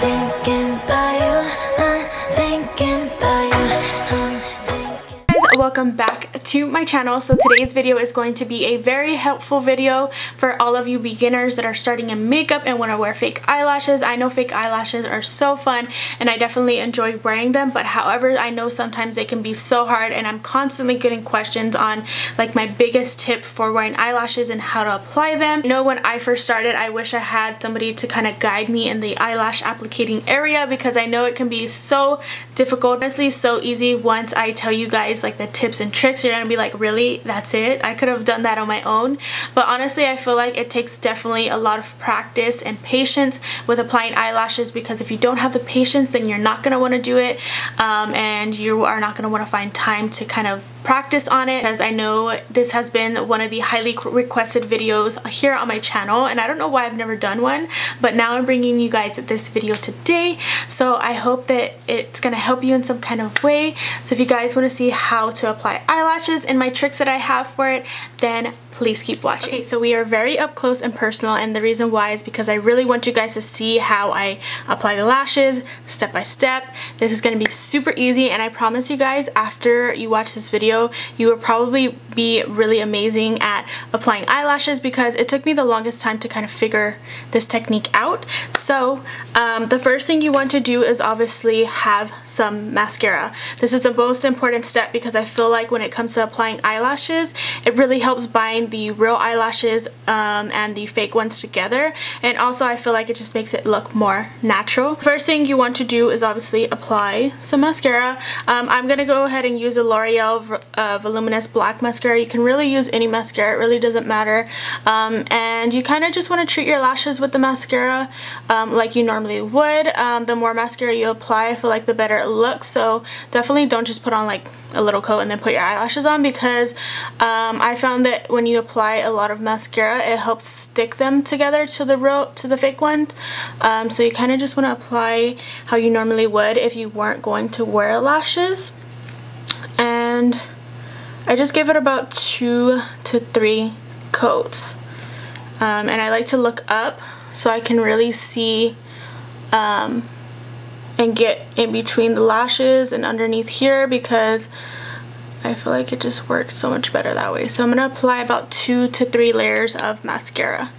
thinking about you, I'm thinking about you, welcome back to my channel. So today's video is going to be a very helpful video for all of you beginners that are starting in makeup and want to wear fake eyelashes. I know fake eyelashes are so fun and I definitely enjoy wearing them, but however I know sometimes they can be so hard, and I'm constantly getting questions on like my biggest tip for wearing eyelashes and how to apply them. You know, when I first started, I wish I had somebody to kind of guide me in the eyelash applicating area, because I know it can be so difficult. Honestly, so easy. Once I tell you guys like the tips and tricks, you're gonna be like, really? That's it? I could have done that on my own. But honestly, I feel like it takes definitely a lot of practice and patience with applying eyelashes, because if you don't have the patience, then you're not gonna want to do it, and you are not gonna want to find time to kind of practice on it, because I know this has been one of the highly requested videos here on my channel, and I don't know why I've never done one, but now I'm bringing you guys this video today. So I hope that it's gonna help you in some kind of way. So if you guys want to see how to apply eyelashes and my tricks that I have for it, then please keep watching. Okay, so we are very up close and personal, and the reason why is because I really want you guys to see how I apply the lashes step by step. This is going to be super easy, and I promise you guys, after you watch this video, you will probably be really amazing at applying eyelashes, because it took me the longest time to kind of figure this technique out. So the first thing you want to do is obviously have some mascara. This is the most important step, because I feel like when it comes to applying eyelashes, it really helps bind the real eyelashes and the fake ones together, and also I feel like it just makes it look more natural. First thing you want to do is obviously apply some mascara. I'm gonna go ahead and use a L'Oreal Voluminous Black Mascara. You can really use any mascara, it really doesn't matter, and you kind of just want to treat your lashes with the mascara like you normally would. The more mascara you apply, I feel like the better it looks, so definitely don't just put on like a little coat and then put your eyelashes on, because I found that when you apply a lot of mascara, it helps stick them together to the fake ones. So you kind of just want to apply how you normally would if you weren't going to wear lashes. And I just give it about 2 to 3 coats, and I like to look up so I can really see and get in between the lashes and underneath here, because I feel like it just works so much better that way. So I'm going to apply about 2 to 3 layers of mascara.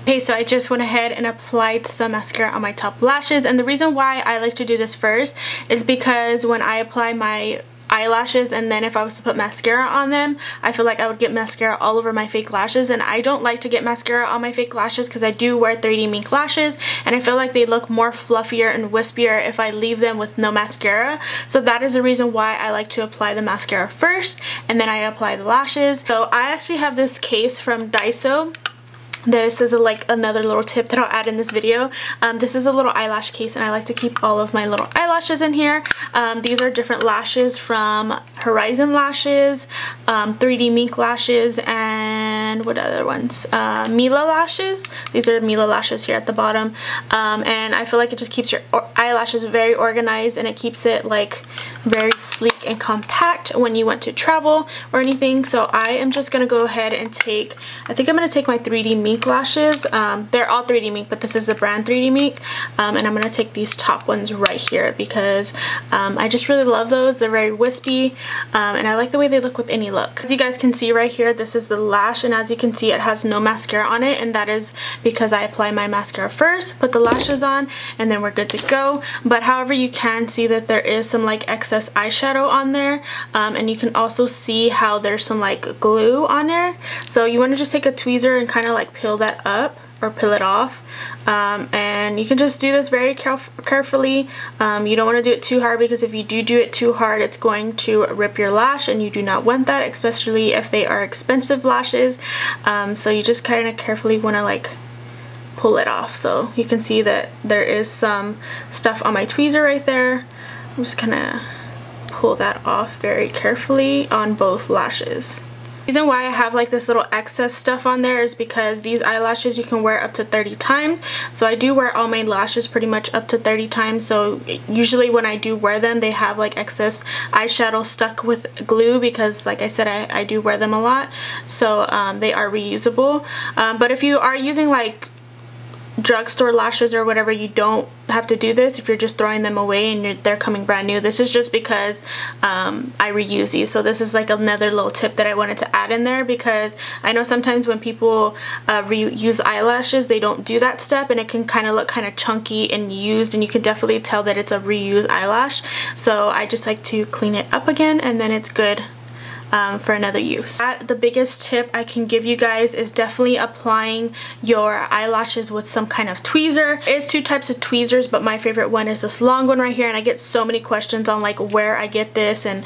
Okay, so I just went ahead and applied some mascara on my top lashes, and the reason why I like to do this first is because when I apply my eyelashes and then if I was to put mascara on them, I feel like I would get mascara all over my fake lashes, and I don't like to get mascara on my fake lashes because I do wear 3D mink lashes, and I feel like they look more fluffier and wispier if I leave them with no mascara. So that is the reason why I like to apply the mascara first and then I apply the lashes. So I actually have this case from Daiso. This is like another little tip that I'll add in this video. This is a little eyelash case, and I like to keep all of my little eyelashes in here. These are different lashes from Horizon Lashes, 3D Mink Lashes, and what other ones? Mila Lashes. These are Mila Lashes here at the bottom. And I feel like it just keeps your eyelashes very organized, and it keeps it like very sleek and compact when you want to travel or anything. So I am just going to go ahead and take, I think I'm going to take my 3D Mink lashes. They're all 3D Mink, but this is the brand 3D Mink, and I'm going to take these top ones right here, because I just really love those. They're very wispy, and I like the way they look with any look. As you guys can see right here, this is the lash, and as you can see, it has no mascara on it, and that is because I apply my mascara first, put the lashes on, and then we're good to go. But however, you can see that there is some like excess eyeshadow on there, and you can also see how there's some like glue on there. So you want to just take a tweezer and kind of like peel that up or peel it off, and you can just do this very carefully. You don't want to do it too hard, because if you do it too hard, it's going to rip your lash, and you do not want that, especially if they are expensive lashes. So you just kind of carefully want to like pull it off. So you can see that there is some stuff on my tweezer right there. I'm just gonna pull that off very carefully on both lashes. The reason why I have like this little excess stuff on there is because these eyelashes you can wear up to 30 times. So I do wear all my lashes pretty much up to 30 times. So usually when I do wear them, they have like excess eyeshadow stuck with glue because like I said, I do wear them a lot. So they are reusable. But if you are using like drugstore lashes or whatever, you don't have to do this if you're just throwing them away and they're coming brand new. This is just because I reuse these. So this is like another little tip that I wanted to add in there, because I know sometimes when people reuse eyelashes, they don't do that step and it can kind of look kind of chunky and used, and you can definitely tell that it's a reused eyelash. So I just like to clean it up again and then it's good for another use. The biggest tip I can give you guys is definitely applying your eyelashes with some kind of tweezer. There's two types of tweezers, but my favorite one is this long one right here, and I get so many questions on like where I get this and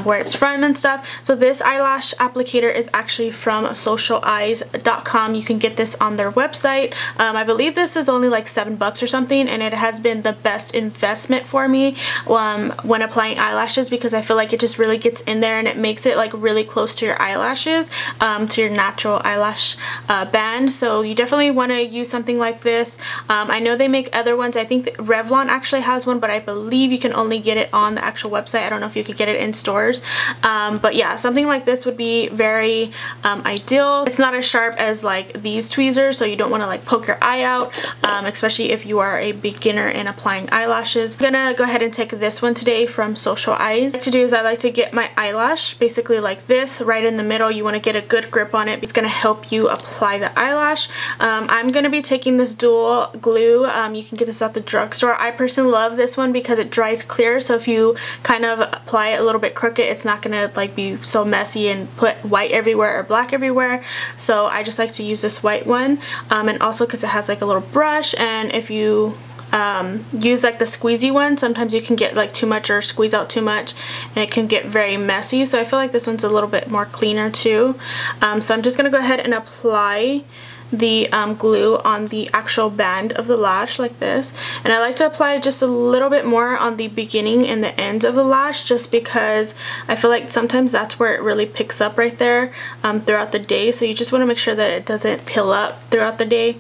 where it's from and stuff. So this eyelash applicator is actually from socialeyes.com. You can get this on their website. I believe this is only like $7 or something, and it has been the best investment for me when applying eyelashes, because I feel like it just really gets in there and it makes it like really close to your eyelashes, to your natural eyelash band. So you definitely want to use something like this. I know they make other ones. I think that Revlon actually has one, but I believe you can only get it on the actual website. I don't know if you could get it in stores. But yeah, something like this would be very ideal. It's not as sharp as like these tweezers, so you don't want to like poke your eye out, especially if you are a beginner in applying eyelashes. I'm gonna go ahead and take this one today from Social Eyes. What I like to do is I like to get my eyelash basically like this right in the middle. You want to get a good grip on it. It's going to help you apply the eyelash. I'm going to be taking this dual glue. You can get this at the drugstore. I personally love this one because it dries clear, so if you kind of apply it a little bit crooked, it's not going to like be so messy and put white everywhere or black everywhere. So I just like to use this white one, and also because it has like a little brush, and if you use like the squeezy one, sometimes you can get like too much or squeeze out too much and it can get very messy. So I feel like this one's a little bit more cleaner too. So I'm just gonna go ahead and apply the glue on the actual band of the lash like this, and I like to apply just a little bit more on the beginning and the ends of the lash, just because I feel like sometimes that's where it really picks up right there throughout the day. So you just want to make sure that it doesn't peel up throughout the day.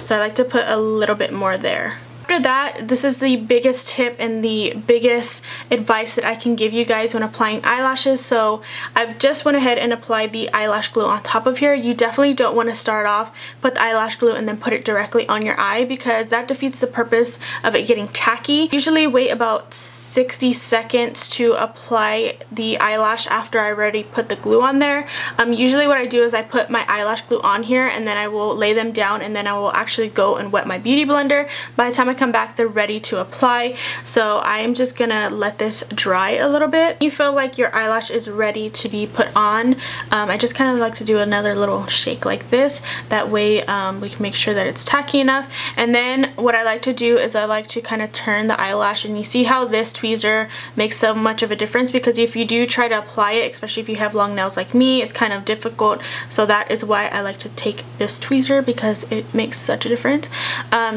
So I like to put a little bit more there. After that, this is the biggest tip and the biggest advice that I can give you guys when applying eyelashes. So I've just went ahead and applied the eyelash glue on top of here. You definitely don't want to start off, put the eyelash glue and then put it directly on your eye, because that defeats the purpose of it getting tacky. Usually wait about 60 seconds to apply the eyelash after I already put the glue on there. Usually what I do is I put my eyelash glue on here and then I will lay them down, and then I will actually go and wet my beauty blender. By the time I come back, they're ready to apply. So I am just gonna let this dry a little bit. You feel like your eyelash is ready to be put on, I just kind of like to do another little shake like this. That way we can make sure that it's tacky enough. And then what I like to do is I like to kind of turn the eyelash, and you see how this tweezer makes so much of a difference, because if you do try to apply it, especially if you have long nails like me, it's kind of difficult. So that is why I like to take this tweezer, because it makes such a difference.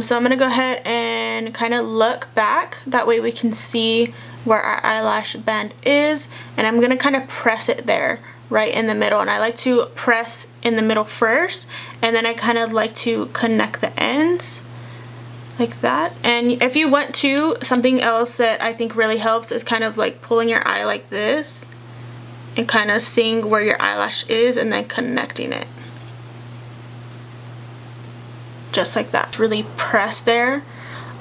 So I'm gonna go ahead and kind of look back, that way we can see where our eyelash band is, and I'm gonna kind of press it there right in the middle. And I like to press in the middle first, and then I kind of like to connect the ends like that. And if you want to, something else that I think really helps is kind of like pulling your eye like this and kind of seeing where your eyelash is and then connecting it just like that. Really press there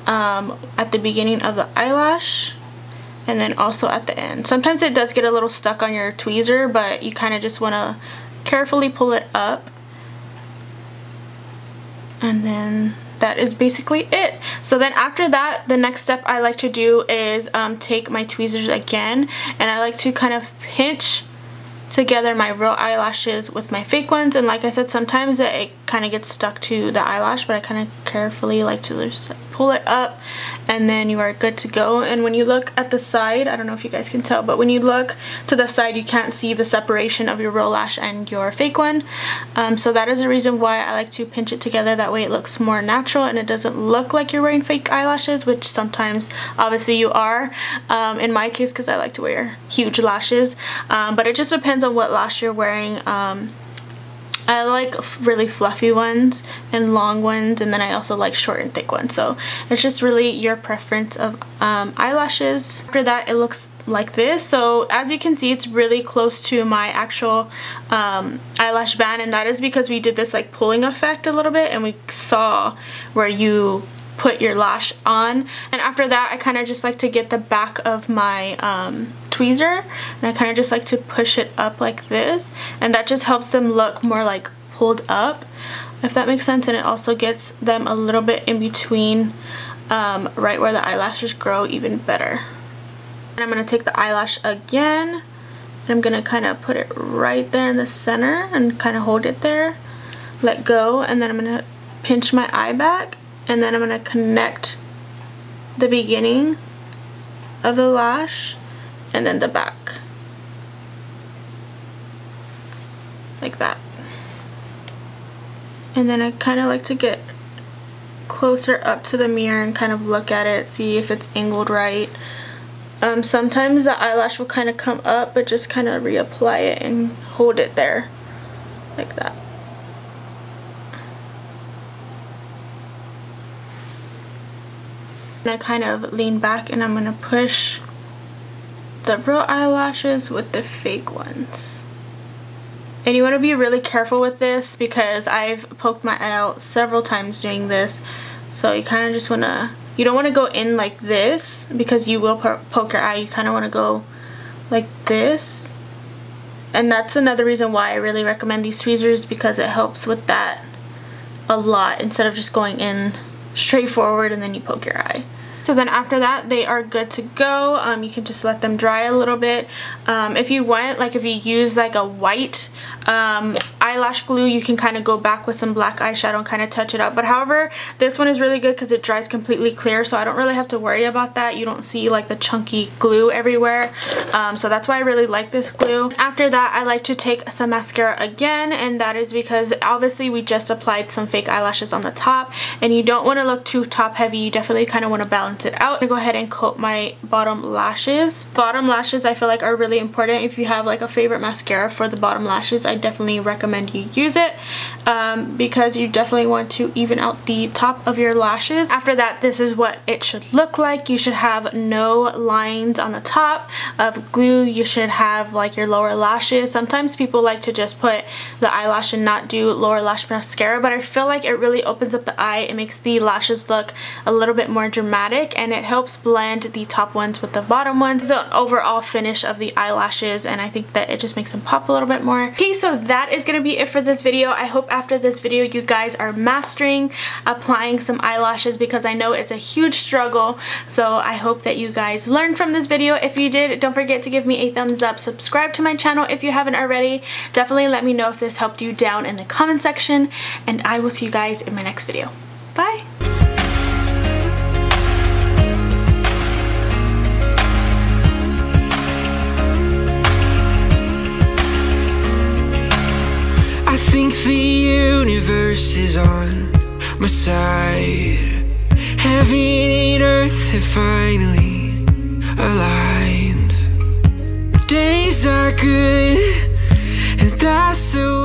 at the beginning of the eyelash, and then also at the end. Sometimes it does get a little stuck on your tweezer, but you kind of just want to carefully pull it up, and then that is basically it. So then after that, the next step I like to do is take my tweezers again, and I like to kind of pinch together my real eyelashes with my fake ones. And like I said, sometimes it kind of gets stuck to the eyelash, but I kind of carefully like to just pull it up, and then you are good to go. And when you look at the side, I don't know if you guys can tell, but when you look to the side, you can't see the separation of your real lash and your fake one. So that is the reason why I like to pinch it together. That way it looks more natural and it doesn't look like you're wearing fake eyelashes, which sometimes obviously you are. In my case, because I like to wear huge lashes, but it just depends on what lash you're wearing. I like really fluffy ones and long ones, and then I also like short and thick ones. So it's just really your preference of eyelashes. After that, it looks like this. So as you can see, it's really close to my actual eyelash band, and that is because we did this like pulling effect a little bit, and we saw where you put your lash on. And after that, I kind of just like to get the back of my tweezer, and I kind of just like to push it up like this, and that just helps them look more like pulled up, if that makes sense. And it also gets them a little bit in between, right where the eyelashes grow, even better. And I'm going to take the eyelash again, and I'm going to kind of put it right there in the center and kind of hold it there, let go, and then I'm going to pinch my eye back, and then I'm going to connect the beginning of the lash and then the back, like that. And then I kind of like to get closer up to the mirror and kind of look at it, see if it's angled right. Sometimes the eyelash will kind of come up, but just kind of reapply it and hold it there, like that. And I kind of lean back, and I'm going to push the real eyelashes with the fake ones. And you want to be really careful with this, because I've poked my eye out several times doing this. So you kind of just want to, you don't want to go in like this, because you will poke your eye. You kind of want to go like this. And that's another reason why I really recommend these tweezers, because it helps with that a lot, instead of just going in straight forward and then you poke your eye. So then after that, they are good to go. You can just let them dry a little bit. If you want, like if you use like a white eyelash glue, you can kind of go back with some black eyeshadow and kind of touch it up. But however, this one is really good because it dries completely clear, so I don't really have to worry about that. You don't see like the chunky glue everywhere. So that's why I really like this glue. After that, I like to take some mascara again, and that is because obviously we just applied some fake eyelashes on the top, and you don't want to look too top heavy. You definitely kind of want to balance it out. I'm gonna go ahead and coat my bottom lashes. Bottom lashes I feel like are really important. If you have like a favorite mascara for the bottom lashes, I definitely recommend you use it, because you definitely want to even out the top of your lashes. After that, this is what it should look like. You should have no lines on the top of glue. You should have like your lower lashes. Sometimes people like to just put the eyelash and not do lower lash mascara, but I feel like it really opens up the eye. It makes the lashes look a little bit more dramatic, and it helps blend the top ones with the bottom ones. So an overall finish of the eyelashes, and I think that it just makes them pop a little bit more. Okay, so that is gonna be it for this video. I hope after this video you guys are mastering applying some eyelashes, because I know it's a huge struggle. So I hope that you guys learned from this video. If you did, don't forget to give me a thumbs up, subscribe to my channel if you haven't already. Definitely let me know if this helped you down in the comment section, and I will see you guys in my next video. Bye! I think the universe is on my side. Heaven and earth have finally aligned. Days are good, and that's the